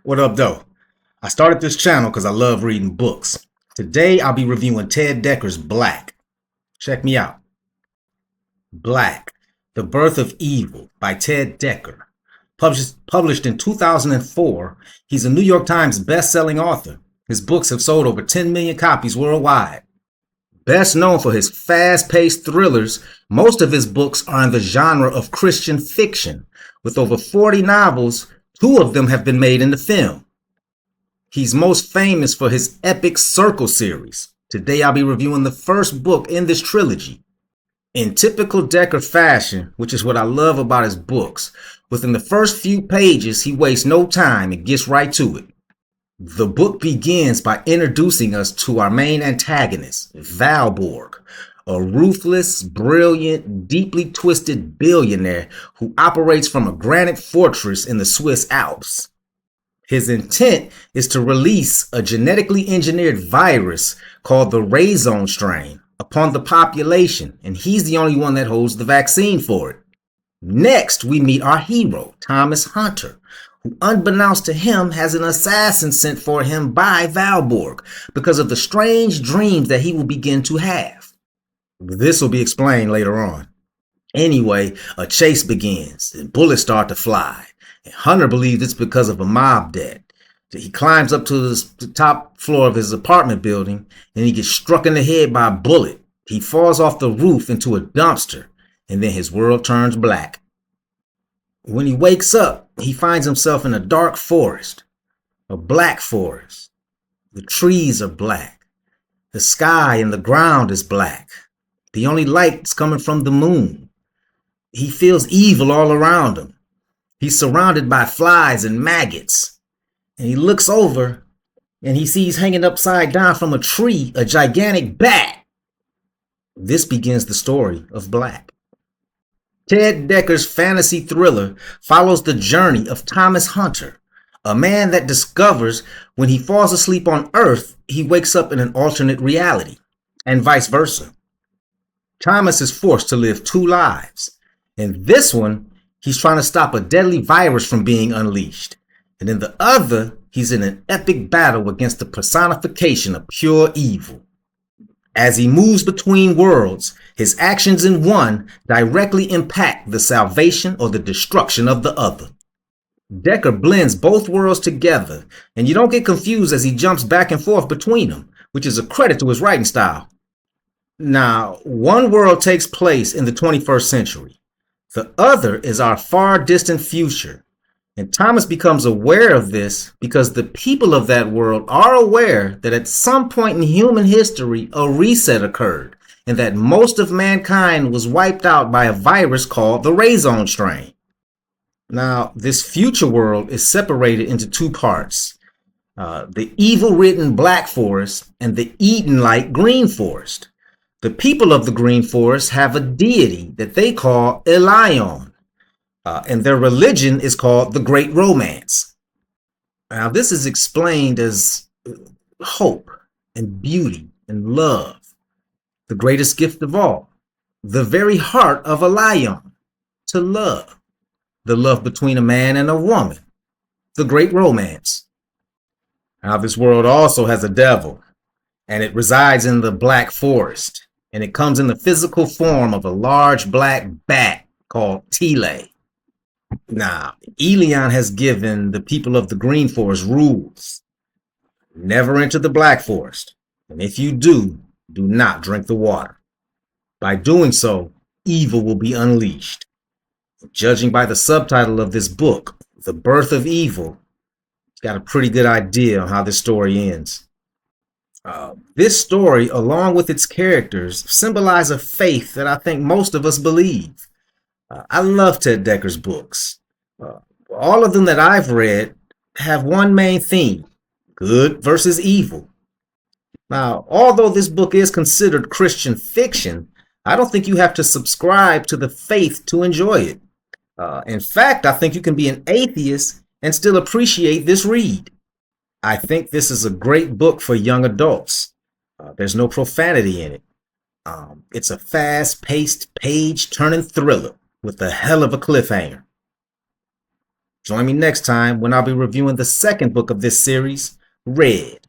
What up, though? I started this channel because I love reading books. Today, I'll be reviewing Ted Dekker's Black. Check me out. Black, The Birth of Evil by Ted Dekker. Published in 2004, he's a New York Times best-selling author. His books have sold over 10 million copies worldwide. Best known for his fast-paced thrillers, most of his books are in the genre of Christian fiction. With over 40 novels, 2 of them have been made into film. He's most famous for his epic Circle series. Today I'll be reviewing the first book in this trilogy. In typical Dekker fashion, which is what I love about his books, within the first few pages he wastes no time and gets right to it. The book begins by introducing us to our main antagonist, Valborg, a ruthless, brilliant, deeply twisted billionaire who operates from a granite fortress in the Swiss Alps. His intent is to release a genetically engineered virus called the Rhizome strain upon the population, and he's the only one that holds the vaccine for it. Next, we meet our hero, Thomas Hunter, who unbeknownst to him has an assassin sent for him by Valborg because of the strange dreams that he will begin to have. This will be explained later on. Anyway, a chase begins and bullets start to fly. Hunter believes it's because of a mob debt. He climbs up to the top floor of his apartment building and he gets struck in the head by a bullet. He falls off the roof into a dumpster and then his world turns black. When he wakes up, he finds himself in a dark forest, a black forest. The trees are black. The sky and the ground is black. The only light is coming from the moon. He feels evil all around him. He's surrounded by flies and maggots. And he looks over and he sees hanging upside down from a tree a gigantic bat. This begins the story of Black. Ted Dekker's fantasy thriller follows the journey of Thomas Hunter, a man that discovers when he falls asleep on Earth, he wakes up in an alternate reality, and vice versa. Thomas is forced to live 2 lives. In this one, he's trying to stop a deadly virus from being unleashed. And in the other, he's in an epic battle against the personification of pure evil. As he moves between worlds, his actions in one directly impact the salvation or the destruction of the other. Dekker blends both worlds together, and you don't get confused as he jumps back and forth between them, which is a credit to his writing style. Now, one world takes place in the 21st century. The other is our far distant future, and Thomas becomes aware of this because the people of that world are aware that at some point in human history a reset occurred and that most of mankind was wiped out by a virus called the Rhizome strain. Now, this future world is separated into 2 parts, the evil-ridden Black Forest and the Eden-like Green Forest. The people of the Green Forest have a deity that they call Elion, and their religion is called the Great Romance. Now, this is explained as hope and beauty and love, the greatest gift of all, the very heart of Elion, to love, the love between a man and a woman, the Great Romance. Now, this world also has a devil, and it resides in the Black Forest, and it comes in the physical form of a large black bat called Tile. Now, Elion has given the people of the Green Forest rules. Never enter the Black Forest, and if you do not drink the water. By doing so, evil will be unleashed. Judging by the subtitle of this book, The Birth of Evil, it's got a pretty good idea on how this story ends. This story, along with its characters, symbolize a faith that I think most of us believe. I love Ted Dekker's books. All of them that I've read have one main theme: good versus evil. Now, although this book is considered Christian fiction, I don't think you have to subscribe to the faith to enjoy it. In fact, I think you can be an atheist and still appreciate this read. I think this is a great book for young adults. There's no profanity in it. It's a fast-paced, page-turning thriller with a hell of a cliffhanger. Join me next time when I'll be reviewing the second book of this series, Red.